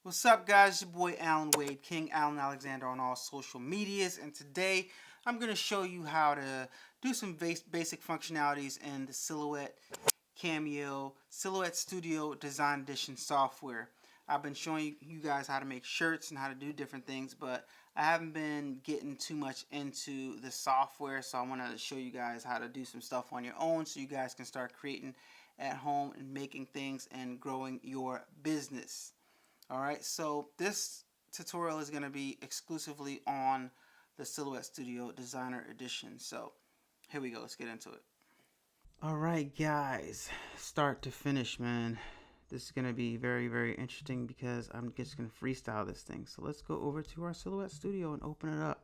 What's up, guys? It's your boy Alan Wade, King Alan Alexander on all social medias, and today I'm going to show you how to do some basic functionalities in the Silhouette Cameo Silhouette Studio Design Edition software. I've been showing you guys how to make shirts and how to do different things, but I haven't been getting too much into the software, so I wanted to show you guys how to do some stuff on your own so you guys can start creating at home and making things and growing your business. Alright, so this tutorial is going to be exclusively on the Silhouette Studio Designer Edition. So here we go, let's get into it. Alright guys, start to finish, man. This is going to be very interesting because I'm just going to freestyle this thing. So let's go over to our Silhouette Studio and open it up.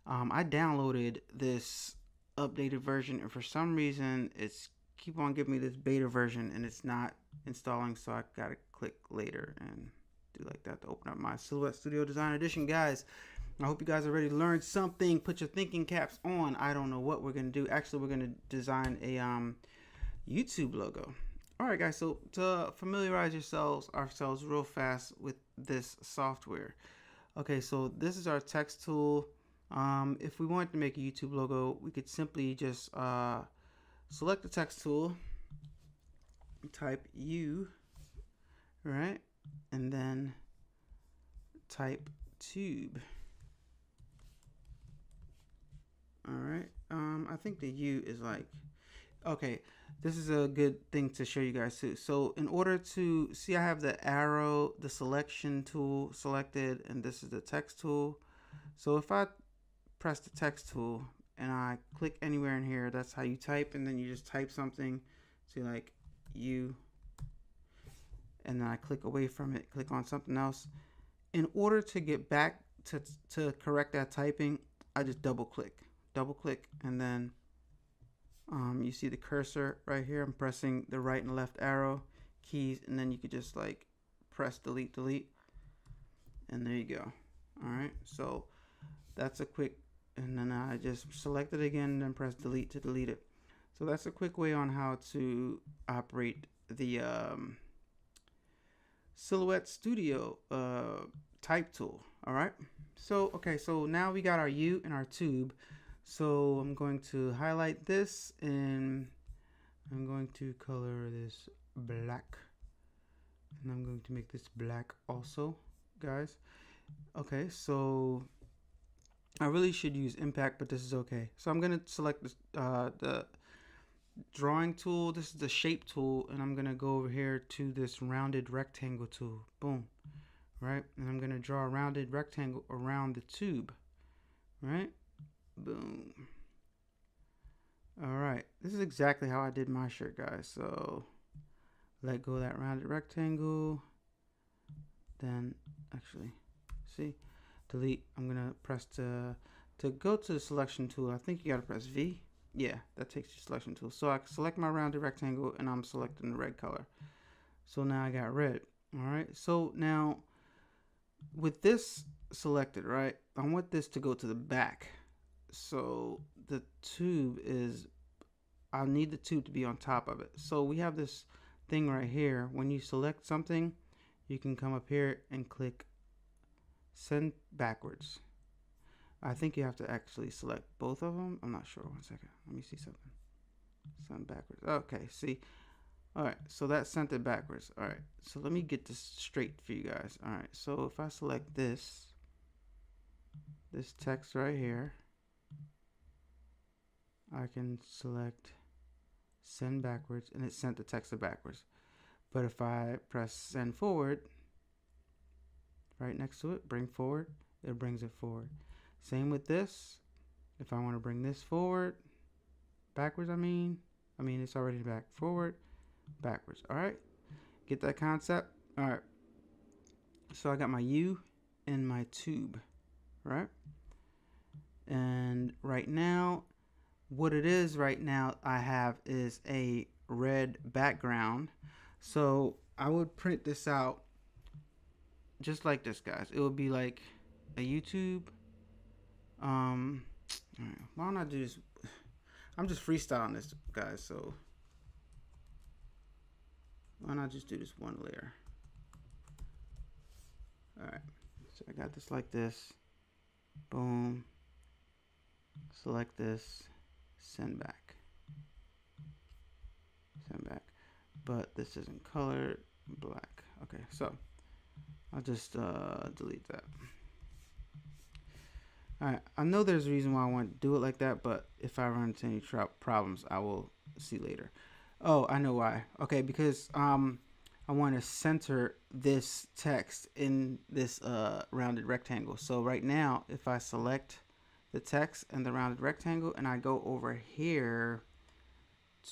I downloaded this updated version, and for some reason it's keep on giving me this beta version and it's not installing, so I gotta click later and do like that to open up my Silhouette Studio Design Edition. Guys, I hope you guys are ready to learn something. Put your thinking caps on. I don't know what we're gonna do. Actually, we're gonna design a YouTube logo. Alright guys, so to familiarize ourselves real fast with this software. Okay, so this is our text tool. If we wanted to make a YouTube logo, we could simply just select the text tool, type U, right, and then type tube. Alright, I think the U is like, okay, this is a good thing to show you guys too. So in order to see, I have the arrow, the selection tool selected, and this is the text tool. So if I press the text tool and I click anywhere in here, that's how you type, and then you just type something. See, like U, and then I click away from it, click on something else. In order to get back to correct that typing, I just double click, and then you see the cursor right here. I'm pressing the right and left arrow keys, and then you could just like press delete, and there you go. Alright, so that's a quick, and then I just select it again and then press delete to delete it. So that's a quick way on how to operate the Silhouette Studio type tool. Alright, so okay, so now we got our U and our tube. So I'm going to highlight this and I'm going to color this black, and I'm going to make this black also, guys. Okay, so I really should use impact, but this is okay. So I'm going to select this, the drawing tool. This is the shape tool, and I'm going to go over here to this rounded rectangle tool. Boom. Right, and I'm going to draw a rounded rectangle around the tube. Right, boom. Alright, this is exactly how I did my shirt, guys. So let go of that rounded rectangle, then actually see, delete. I'm gonna press to go to the selection tool. I think you gotta press V. Yeah, that takes you to selection tool. So I select my rounded rectangle and I'm selecting the red color. So now I got red. Alright, so now with this selected, right, I want this to go to the back. So the tube is, I need the tube to be on top of it. So we have this thing right here. When you select something, you can come up here and click send backwards. I think you have to actually select both of them. I'm not sure. One second. Let me see something. Send backwards. Okay, see. Alright, so that sent it backwards. Alright, so let me get this straight for you guys. Alright, so if I select this text right here, I can select send backwards, and it sent the text backwards. But if I press send forward, right next to it, bring forward, it brings it forward. Same with this. If I want to bring this forward, backwards, I mean it's already back, forward, backwards. All right, get that concept? All right, so I got my U and my tube, right? And right now, what it is right now I have is a red background. So I would print this out just like this, guys. It would be like a YouTube. Why don't I do this? I'm just freestyling this, guys. So why not just do this one layer? All right, so I got this like this. Boom. Select this. Send back. Send back. But this isn't colored. Black. Okay, so I'll just delete that. Alright, I know there's a reason why I want to do it like that, but if I run into any problems, I will see later. Oh, I know why. Okay, because I want to center this text in this rounded rectangle. So right now, if I select the text and the rounded rectangle and I go over here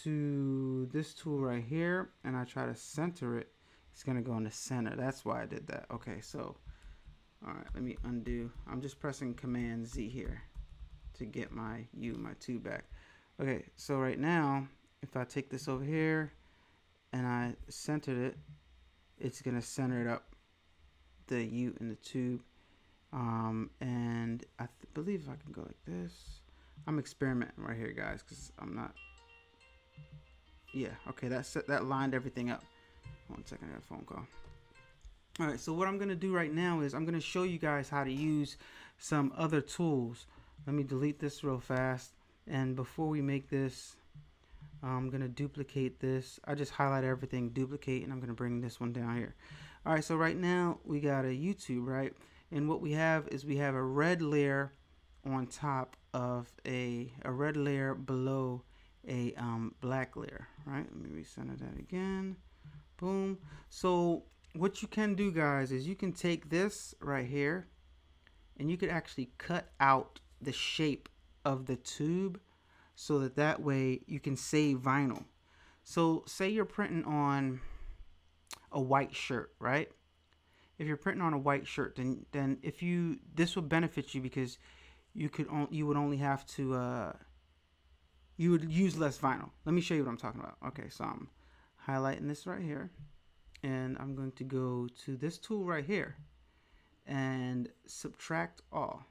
to this tool right here and I try to center it, it's going to go in the center. That's why I did that. Okay, so all right, let me undo. I'm just pressing Command Z here to get my tube back. Okay, so right now, if I take this over here and I centered it, it's gonna center it up, the U in the tube. And I believe I can go like this. I'm experimenting right here, guys, because I'm not. Yeah, okay, that lined everything up. 1 second, I got a phone call. All right, so what I'm going to do right now is I'm going to show you guys how to use some other tools. Let me delete this real fast. And before we make this, I'm going to duplicate this. I just highlight everything, duplicate, and I'm going to bring this one down here. All right, so right now we got a YouTube, right? And what we have is we have a red layer on top of a red layer below a black layer, right? Let me recenter that again. Boom. So what you can do, guys, is you can take this right here and you could actually cut out the shape of the tube so that way you can save vinyl. So say you're printing on a white shirt, right? If you're printing on a white shirt, then this would benefit you because you would only have to you would use less vinyl. Let me show you what I'm talking about. Okay, so I'm highlighting this right here. And I'm going to go to this tool right here and subtract all.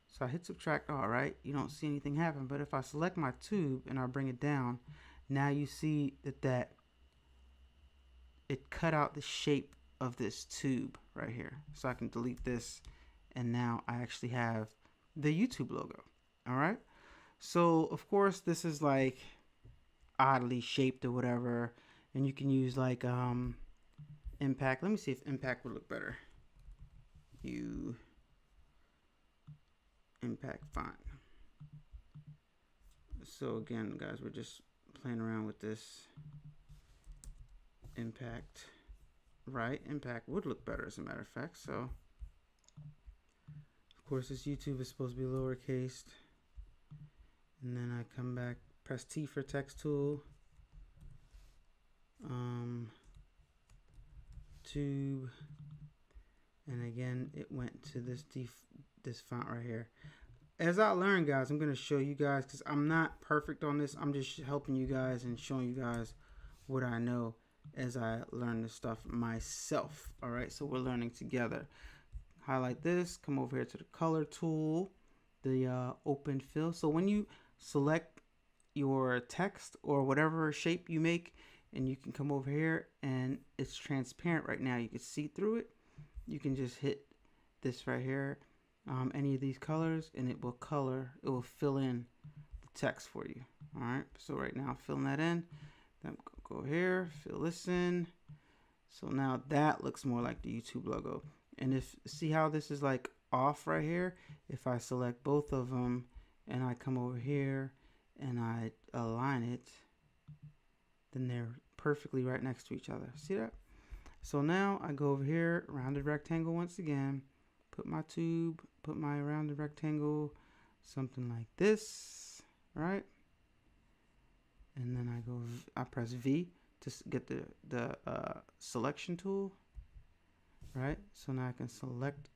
So I hit subtract all, right? You don't see anything happen, but if I select my tube and I bring it down, now you see that it cut out the shape of this tube right here. So I can delete this and now I actually have the YouTube logo. All right. So of course this is like oddly shaped or whatever. And you can use like impact. Let me see if impact would look better. Impact font. So again, guys, we're just playing around with this impact. Right, impact would look better as a matter of fact. So of course this YouTube is supposed to be lowercase. And then I come back, press T for text tool. Tube, and again it went to this font right here. As I learn, guys, I'm going to show you guys because I'm not perfect on this. I'm just helping you guys and showing you guys what I know as I learn this stuff myself. All right, so we're learning together. Highlight this, come over here to the color tool, the open fill. So when you select your text or whatever shape you make, and you can come over here and it's transparent right now. You can see through it. You can just hit this right here, any of these colors, and it will fill in the text for you. All right, so right now I'm filling that in. Then go here, fill this in. So now that looks more like the YouTube logo. And see how this is like off right here? If I select both of them and I come over here and I align it, then they're perfectly right next to each other. See that? So now I go over here, rounded rectangle once again, put my tube, put my rounded rectangle, something like this, right? And then I press V to get the selection tool, right? So now I can select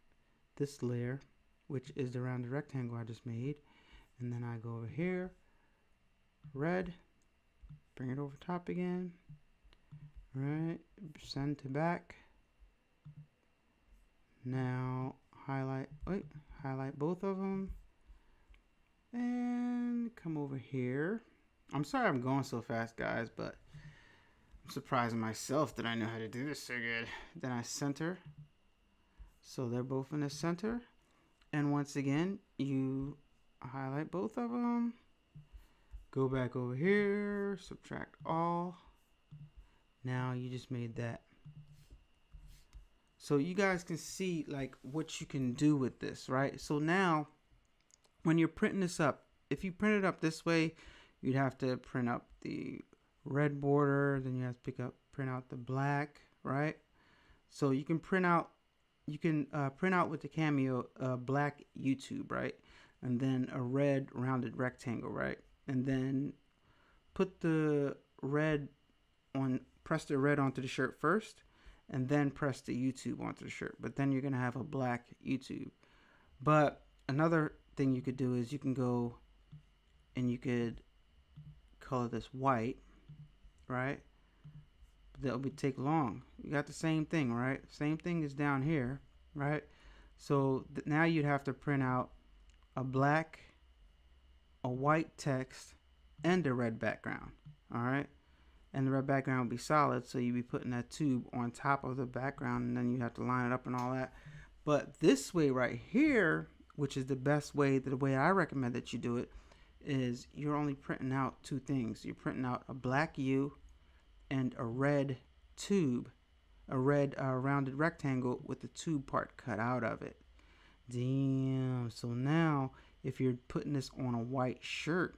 this layer, which is the rounded rectangle I just made. And then I go over here, red, bring it over top again, right, send to back. Now highlight both of them and come over here. I'm sorry I'm going so fast, guys, but I'm surprising myself that I know how to do this so good. Then I center, So they're both in the center. And once again, you highlight both of them. Go back over here, subtract all. Now you just made that. So you guys can see like what you can do with this, right? So now when you're printing this up, if you print it up this way, you'd have to print up the red border, then you have to print out the black, right? So you can print out with the Cameo black YouTube, right? And then a red rounded rectangle, right? And then put the red on, press the red onto the shirt first, and then press the YouTube onto the shirt. But then you're gonna have a black YouTube. But another thing you could do is you can go and you could color this white, right? That would take long. You got the same thing, right? Same thing is down here, right? So now you'd have to print out a black, a white text, and a red background, all right? And the red background would be solid, so you'd be putting that tube on top of the background, and then you have to line it up and all that. But this way right here, which is the best way, the way I recommend that you do it, is you're only printing out two things. You're printing out a black U and a red tube, a red rounded rectangle with the tube part cut out of it. Damn. So now if you're putting this on a white shirt,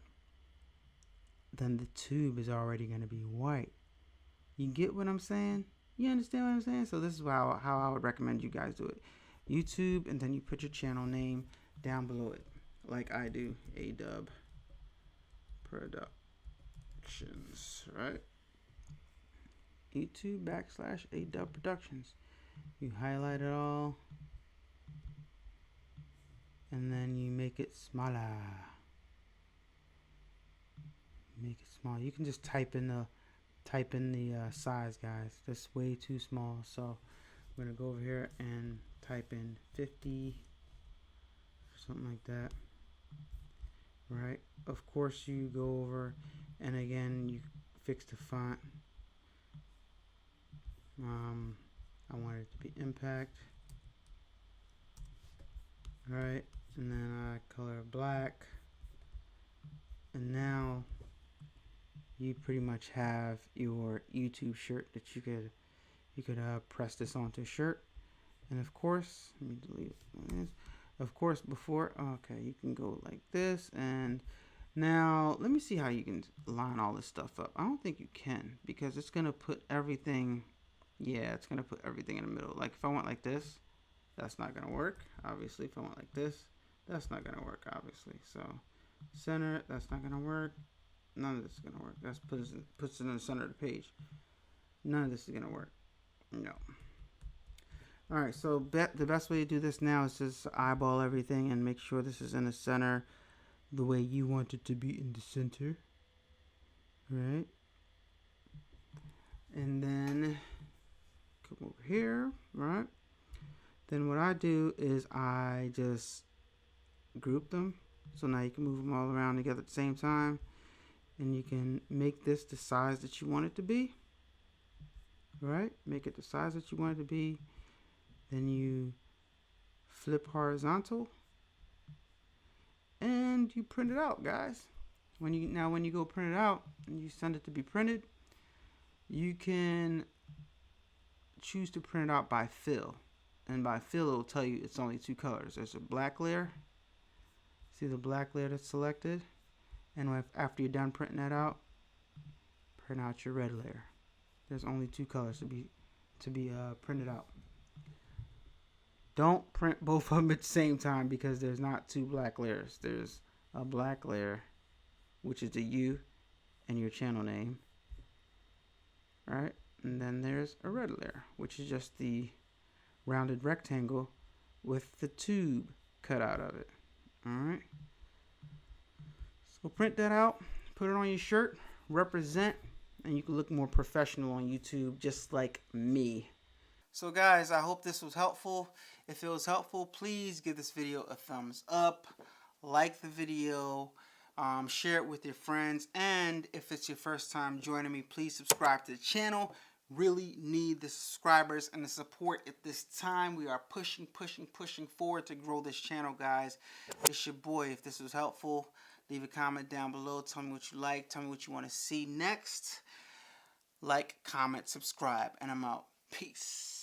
then the tube is already going to be white. You get what I'm saying? You understand what I'm saying? So this is how I would recommend you guys do it. YouTube, and then you put your channel name down below it, like I do, A-Dubb Productions, right? YouTube / A-Dubb Productions. You highlight it all, and then you make it smaller. Make it small. You can just type in the size, guys. That's way too small. So I'm gonna go over here and type in 50, something like that. Right. Of course, you go over and again you fix the font. I want it to be impact. Right, and then I color black, and now you pretty much have your YouTube shirt that you could press this onto a shirt. And of course, let me delete this. Of course, before, okay, you can go like this. And now let me see how you can line all this stuff up. I don't think you can, because it's gonna put everything, yeah, it's gonna put everything in the middle. Like if I went like this, that's not gonna work, obviously. If I went like this, that's not gonna work, obviously. So center, that's not gonna work. None of this is gonna work. That's puts it in the center of the page. None of this is gonna work. No. All right, so the best way to do this now is just eyeball everything and make sure this is in the center the way you want it to be in the center. Right? And then come over here, right? Then what I do is I just group them. So now you can move them all around together at the same time. And you can make this the size that you want it to be. Right? Make it the size that you want it to be. Then you flip horizontal. And you print it out, guys. When you go print it out and you send it to be printed, you can choose to print it out by fill. And by fill, it will tell you it's only two colors. There's a black layer. See the black layer that's selected? And after you're done printing that out, print out your red layer. There's only two colors to be printed out. Don't print both of them at the same time, because there's not two black layers. There's a black layer, which is the U and your channel name. Right? And then there's a red layer, which is just the rounded rectangle with the tube cut out of it. Alright? So print that out, put it on your shirt, represent, and you can look more professional on YouTube, just like me. So guys, I hope this was helpful. If it was helpful, please give this video a thumbs up, like the video, share it with your friends, and if it's your first time joining me, please subscribe to the channel. really need the subscribers and the support at this time. We are pushing forward to grow this channel, guys. It's your boy. If this was helpful, leave a comment down below. Tell me what you like. Tell me what you want to see next. Like, comment, subscribe, and I'm out. Peace.